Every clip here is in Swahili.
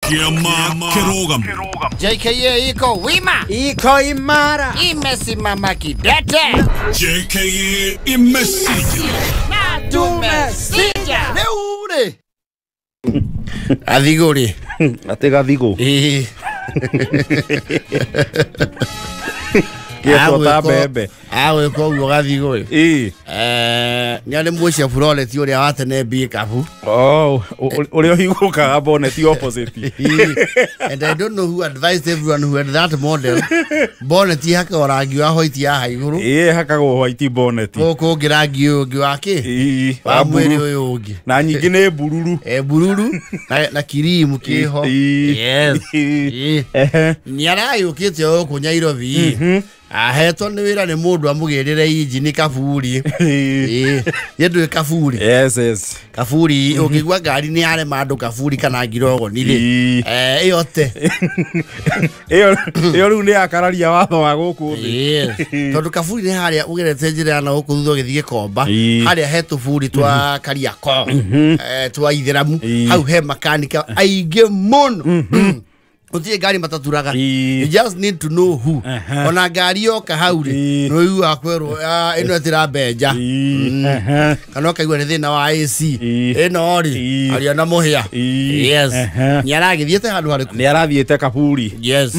Kiama Kirogam. JKA iko wima, iko imara, imesimama kidete. JKA imesija Na tumesija. Leure Athiguri atega thigo Kietota bebe awe kwa ugo gathiguri ni ale mwisha furole ti uri awatene bi kafu uri ohiguka bonnet the opposite and I don't know who advised everyone who had that model bonnet haka orangi wa hoiti ya haiguru haka go white bonnet ko girangi ugi wake wa mwiri uyu ugi na nyingi ne bururu bururu na kirimu kiho yes ni arayukite o kunyairo vi aheto ni wira ni mundu amugirire injini kaburi yedu kaburi yes kaburi ukigwa gari ni are mandu kaburi kana ngirogo ni ri yote iyo ru ni akararia watho wa guku yes tondu kaburi ni haria ugerete njira na guku thutho githie komba haria hetu buri twa kariako twa itheramu hau he makanika aige muno utie gari mataturaga you just need to know who ona gari yoka hauri no yu akwero ino etira benja kana kaigwa ni thina wa AC ino ri ari na muhia yes ni aragithiete handu hariku ni arathiete kaburi yes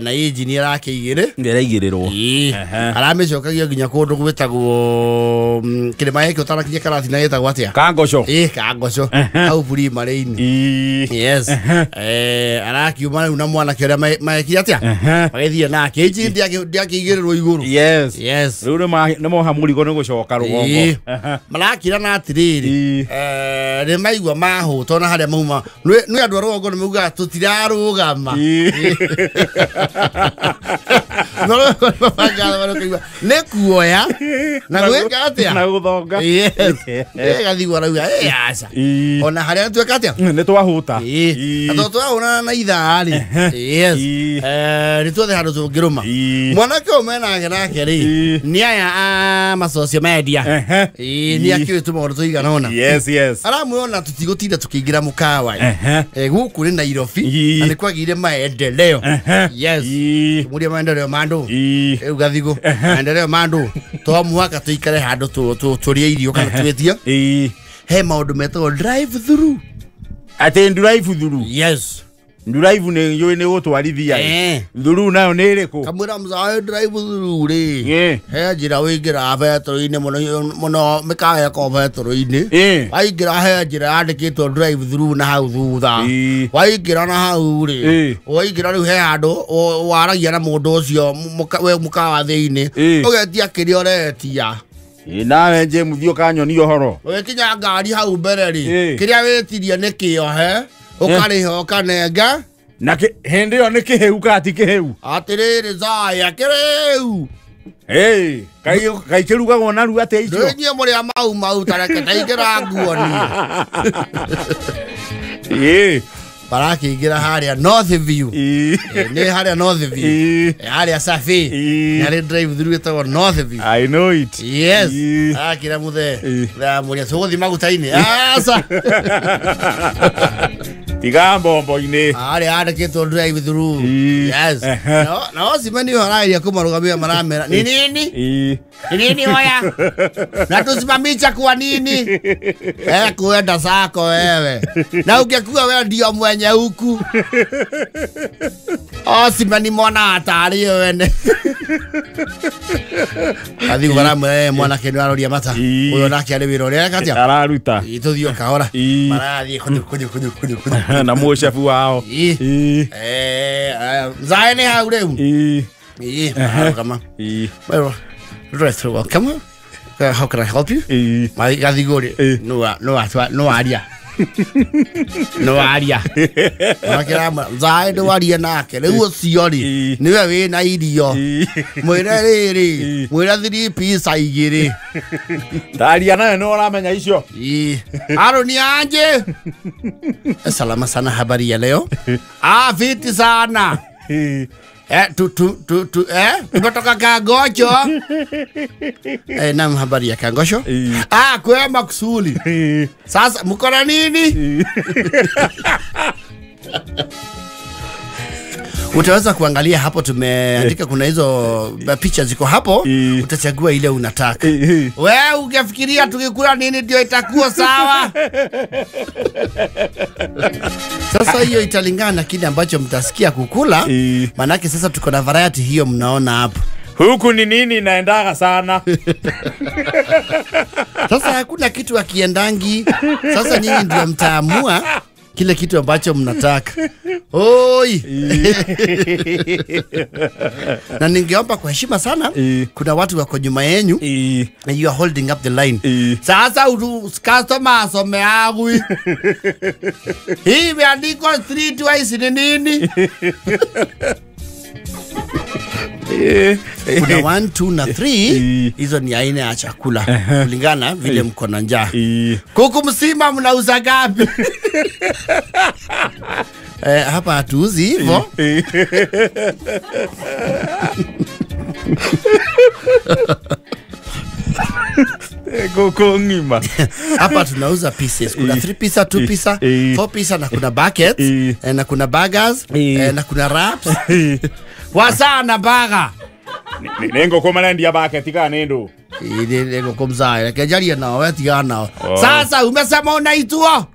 na engineer arakeigire ni araigirirwo aramecokagia nginya kundu gwitagwo kirima heke utarakinya karathi na yetagwo atia kangoco kangoco au buri mareini yes araki umana una mwana kera maeki atia magethia nake inji ndiakigirirwo iguru yes rure na moha murigo ni gucoka rugongo malakira na atiriri ni maigwa mahu tona haria mauma ni andu rugongo ni muga tutirarugama no ne kuoya na gweka atia na guthonga gathigwa rauga asa ona haria tweka atia ni twahuta atotwa na itha yes ni tuothe handu tungiruma mwanake umena nake ri ni aya masocio media ni akitu maundu tuigana ona yes aramuona tutigotinda tukiingira mukawa guku ni Nairobi na ni kwagire maendeleo yes muria maendeleo mandu ugathigo maendeleo mandu to muhaka tuikare handu turie irio kana twetia he maundu metagwo drive through drive through yes drive ne yo ne gutwarithia thuru nayo ne iriku kamwira mzae drive through ri he njira wingira betro-ini muno mikaya ko betro-ini waingira he njira yandikitwo drive through na hau thutha waingira na hau ri waingira riu he handu waragia na mundu ucio mukawa thiini ugetia kiria uretia nawe nje muthio kanyoni ohoro wekinya ngari hau mbere ri kiria wetirie nikio he ukariho kanenga na hindi yo nikiheu kati kiheu atiriri zaya kireu kai kirugagwo na ru ate icio ndinye muria mau tareke taigira nguoni barakiingira haria North View ni haria North View haria safi ni drive through etagwo North View I know it yes akira muthe da muria tuguthi magutaini asa tiga mbombo-ini haria andikitwo drive through yes no simani harairia kumarugamia maramera ni nini hoya na tusimamisha kwa nini kuenda sako wewe na ungekuwa wewe ndio mwenye huku simani mwana atari wene athi gora mwana kenu aroria mata uyo nake ari wira uria katia araruta ituthio kahora marathi kunyu na mushefu wao zaene hau reu kama well welcome how can I help you my gathigori no aria no aria makira zae ndo aria nake riu ucio ri niwe wi na irio mwira riri mwira 3 pizza igiri daria nayo no uramenya icio Aroni anje salama sana, habari ya leo fiti sana tumetoka Kangosho. Naam, habari ya Kangosho? Kwema kusuli. Sasa mko na nini? Utaweza kuangalia hapo, tumeandika kuna hizo picha ziko hapo, utachagua ile unataka. Wewe ungefikiria tukikula nini ndio itakuwa sawa? Sasa hiyo italingana na kile ambacho mtasikia kukula, manake sasa tuko na variety hiyo mnaona hapo. Huku ni nini inaendaga sana. Sasa hakuna kitu akiendangi. Sasa nyinyi ndio mtaamua kile kitu ambacho mnataka. Oi. Na ningeomba kwa heshima sana, kuna watu wako nyuma yenu, and you are holding up the line. Sasa customer asome yangu. Hii imeandikwa 3 twice ni nini? Kuna 1, 2 na 3. Hizo ni aina ya chakula kulingana vile mko na njaa. Kuku msima mnauza gapi? Hapa hatuuzi hivyo. Kuku ngima. Hapa tunauza pieces. Kuna 3 pieces, 2 pieces, 4 pieces, na kuna buckets, na kuna burgers, na kuna wraps. Wasana baga. Nengo kwa manandi ya bucket ka nendo. Nengo kumzaa. Kejalia na wewe tigana. Sasa umesema unaitwa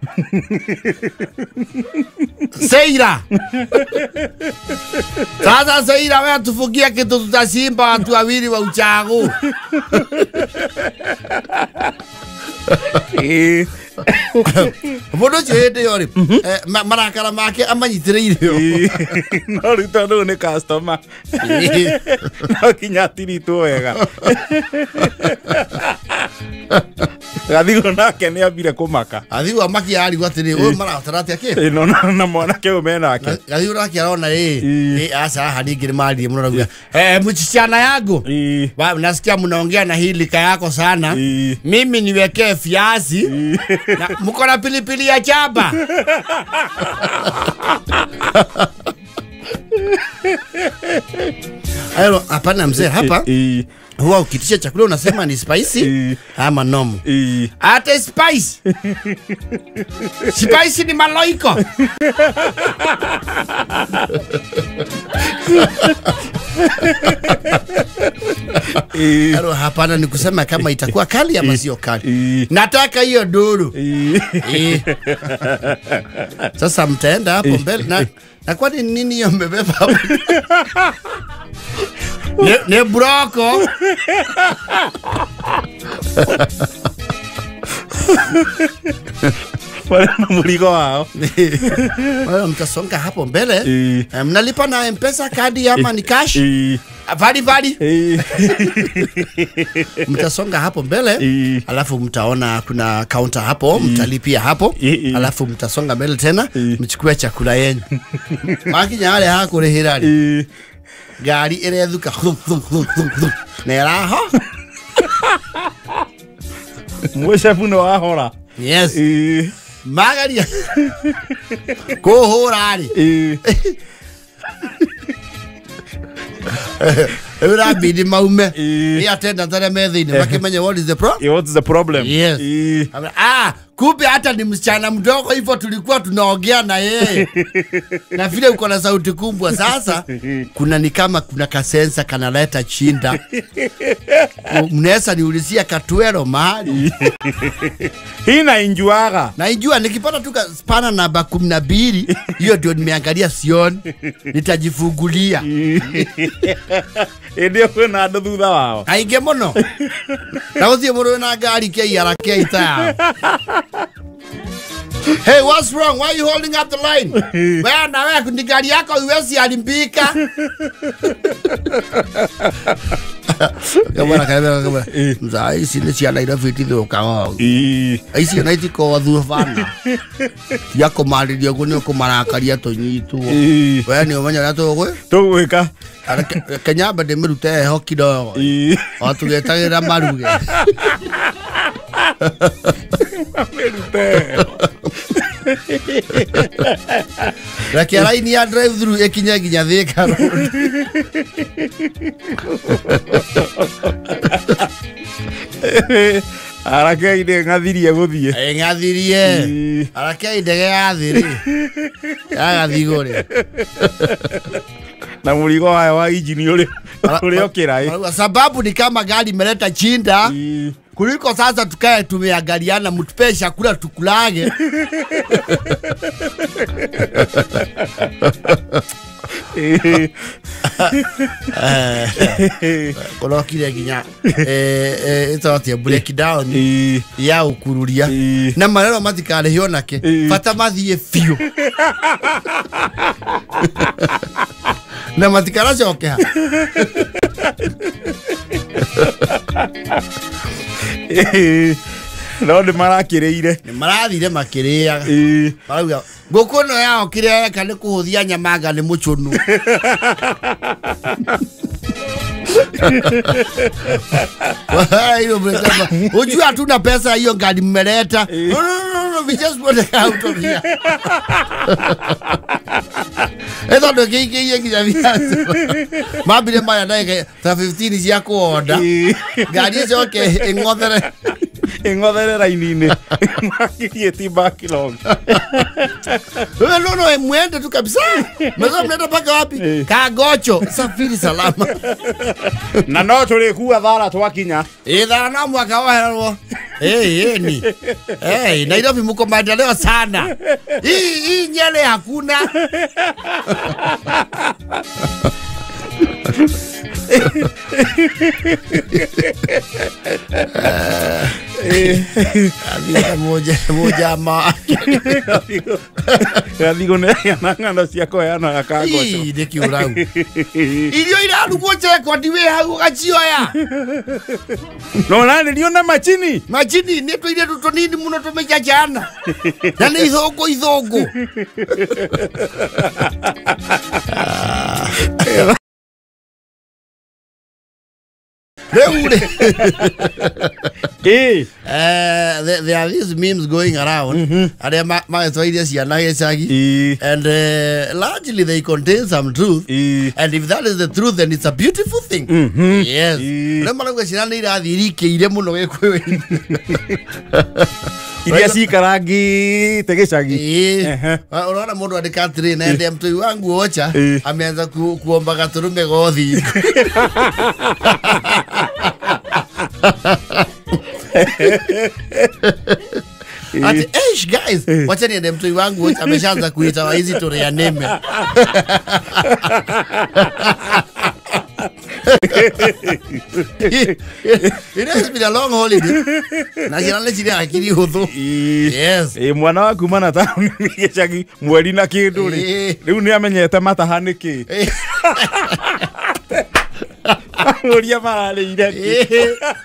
Seira. Sasa Seira, wewe tufugia kitu tutasimba watu wawili wa uchagu. Bodo chete yori. Marakara make amanyitireire. No rito ne customer. No kinyatiri tu wega. Gathigo nake ni ambire kumaka. Athigo amaki ari gwatiri o maratarate ake. No na mwana ke umena ake. Gathigo nake arona asa hadi ngiri mali mnarugia. Mchichana yangu. Nasikia mnaongea na hii lika yako sana. Mimi niwekee viazi na mko na pilipili ya chaba. Ayo hapana mzee hapa. Huwa ukitisha chakula unasema ni spicy ama nomu. Ate spice. Spicy ni maloiko. Aro hapana ni kusema kama itakuwa kali ama sio kali. Nataka hiyo duru. Sasa mtaenda hapo mbele na kwa nini hiyo mmebeba hapo? Ne broko. Wala mligo wao. Wala mtasonga hapo mbele. Mnalipa na M-Pesa kadi ama ni cash? Vadi. Mtasonga hapo mbele, alafu mtaona kuna counter hapo, mtalipia hapo, alafu mtasonga mbele tena, mchukue chakula yenu. Makinya wale hako rehirari. Gari irethuka neraho. Mwisha puno ahora. Yes. Magari kohorari. Ura bidi maume. Ya tena tare medhini. Makimenya what is the problem? What is the problem? Yes. Kumbe hata ni msichana mdogo hivyo tulikuwa tunaongea na yeye. Na vile uko na sauti kubwa sasa kuna ni kama kuna kasensa kanaleta chinda. Mnaweza niulizia Katwero mahali. Hii nainjuaga. Naijua nikipata tu spana namba 12 hiyo ndio nimeangalia sioni. Nitajifungulia. Ndio kuna ndo thutha wao. Aige mono. Na uzie moro na gari ke yarake ita. Hey, what's wrong? Why are you holding up the line? Wewe na wewe kundi gari yako uwezi alimbika. Kama mzai sine siala ina fiti do kawa. Aisi na itiko wadhu fana. Yako mali dio kunyo kumarakaria to nyitu. Wewe ni umenya nato gwe? To weka. Kenya bade merute hoki do. Watu getagira maruge. Rakia laini ya drive through ekinya ginya Thika Road. Arake ide ngathirie guthie. Ngathirie. Arake ide gathiri. agathigore na muligo haya wa injini ule okira sababu ni kama gari imeleta chinda kuliko sasa tukae tumeangaliana mtupe chakula tukulage. Kono kile ginya ito ati break down ya ukururia na marero matikare hionake fata mathie fio na matikara coke no ni marakireire ni marathire makiria marauga gokono yao kiria kana kuhuthia nyamanga ni muchunu hiyo brother unajua hatuna pesa hiyo gari mmeleta no we just want to out of here eto ndo kiki viazi mabile maya naye ta 15 cia kuoda gari hizo ke ingothere rainine makirie ti backlog no mwende tu kabisa meza mnaenda paka wapi Kagocho safiri salama na no tuli kuwa thara twakinya thara na mwaka wa ni Nairobi mko maendeleo sana hii Nyele hakuna moja ma digo ne ngana cia ko yana Kagocho ii kiurau irio irarugo cheko ndiwe hau gacioya no nani ndio na machini ni twire tutonini muno tumejajana na ni ithongo there are these memes going around and largely they contain some truth and if that is the truth then it's a beautiful thing. Yes iria cikarangi tegecagi unaona mundu andika train na ndem tu wangu ocha ameanza kuomba gaturume gothi ati guys wacha niende mtu wangu ameshaanza kuita wa hizi tore ya neme it has been a long holiday na jirani chini akili huthu yes mwana waku mana ta gicagi mweri na kindu ri riu ni amenyete matahaniki uria mararire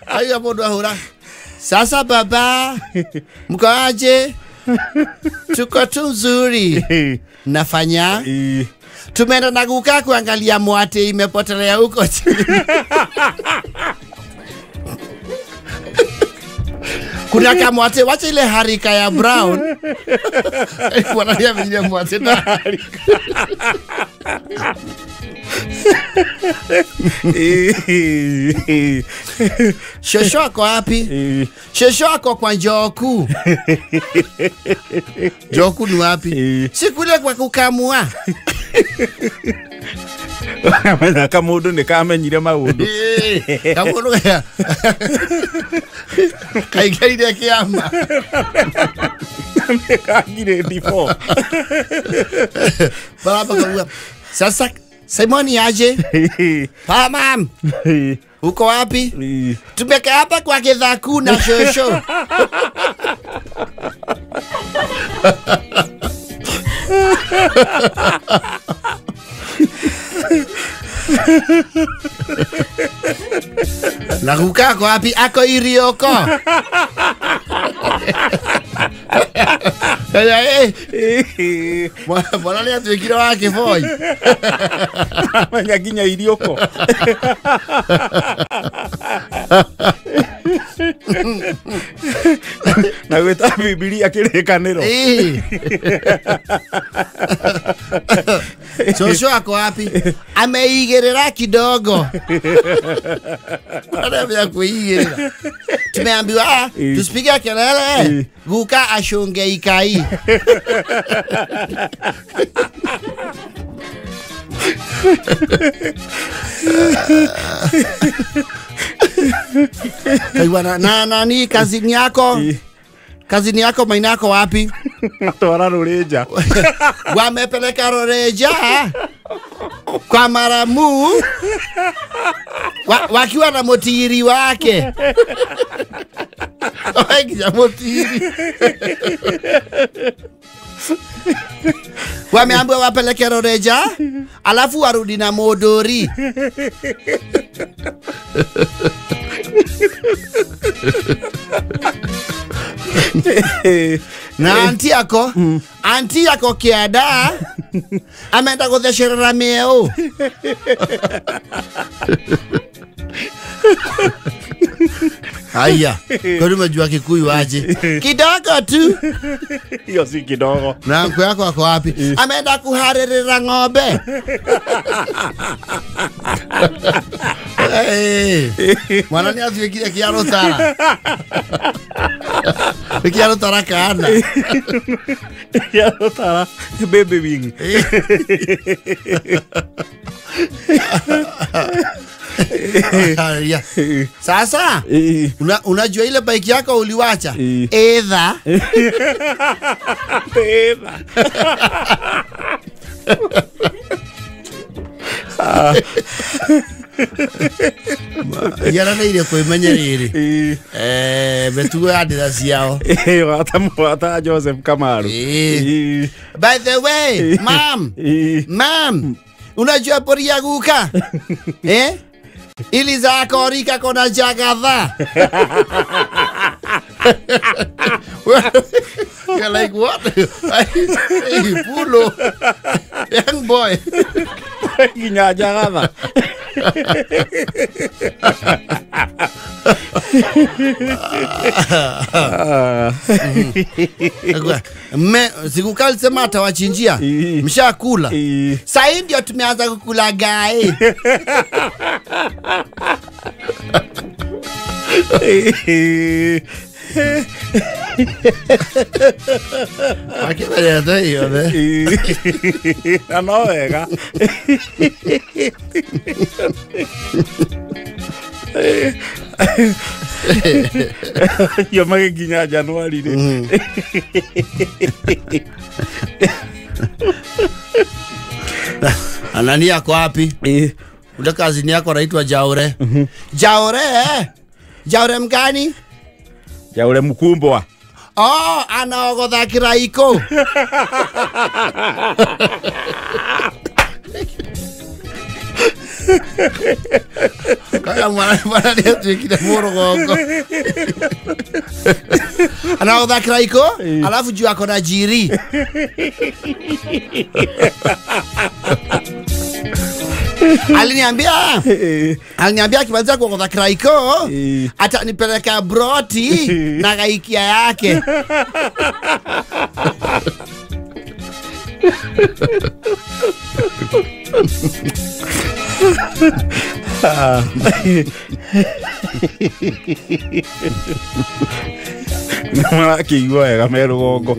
ayo mundu ahura sasa baba mkoaje tuko tu nzuri nafanya tumeenda na kukaa kuangalia mwate imepotelea huko chini kuna kama mwate wacha ile harika ya brown wanalia vile mwate na harika shosho ako wapi? Shosho ako kwa Njoku. Njoku ni wapi? Si kule kwa kukamua. Kamundu ni kamenyire maundu. Kamundu ya kaikarire kiama. Kagire D4. Baba kwa sasa Simoni aje? Pa mam. Uko wapi? Tumeka hapa kwa Githaku na shosho. Na kukaa kwa wapi? Ako Irioko. Mwana ni atuikira wake boy. Manya ginya Irioko. Na gweta Biblia kirikaniro. Shosho ako wapi? Ameigerera kidogo. Anambia kuigerera. Tumeambiwa tusipige kelele. Guka ashonge ikai. Kaiwana nani kazini yako? Kazini yako mainako wapi? Atwara Roreja. Wamepeleka Roreja kwa Maramu wakiwa na motiri wake. Wakija motiri. Wameambiwa wapeleke Roreja alafu warudi na modori. Na anti yako kiada ameenda kuthesherera mieo. Haya, kwa nini umejua Kikuyu aje? Kidogo tu. Hiyo si kidogo. Na mko yako wako wapi? Ameenda kuharerera ng'ombe. Mwana ni asifikiria kiaro tara. Kiaro tara kana. Kiaro tara baby wing. Sasa unajua ile bike yako uliwacha edha yana na ile kuimenya riri betugo adira ciao wata Joseph Kamaru. By the way, mom, unajua pori ya Guka ili za korika kona jagadha. You're like, what? Hey, Pulo, young boy. Ginya jagadha. Sikuka alisema atawachinjia. Mshakula. Sasa ndio tumeanza kukula gae. Akibale ndio no wega. Yo magiginya Januari ni. Anani yako wapi? Ule kazini yako anaitwa Jaure. Jaure mgani? Jaure Mkumbwa. Anaogodha kiraiko. Kaya mwana ni tuikide morogongo. Anaogodha kiraiko, alafu juu ako na jiri. Aliniambia akimaliza kuogodha kiraiko atanipeleka broti na gaikia yake. Kiigua wega me rugongo.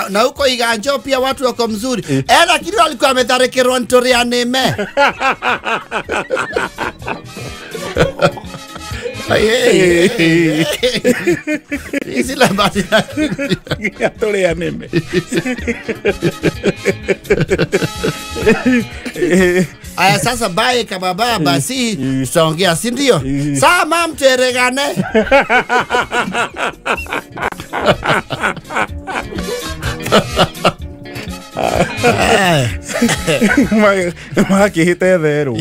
Na huko Iganjo pia watu wako mzuri. Lakini walikuwa wametharekerwa ntoria neme. Isi la basi ntoria neme. Aya sasa bae kama baba si tutaongea si ndio? Saa mam tueregane. Makihite theru.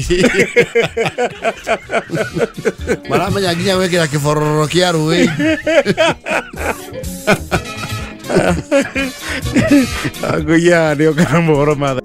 Maramenya nginya wekera kifororo kia ruwi. Agoya ndio kana moro matha.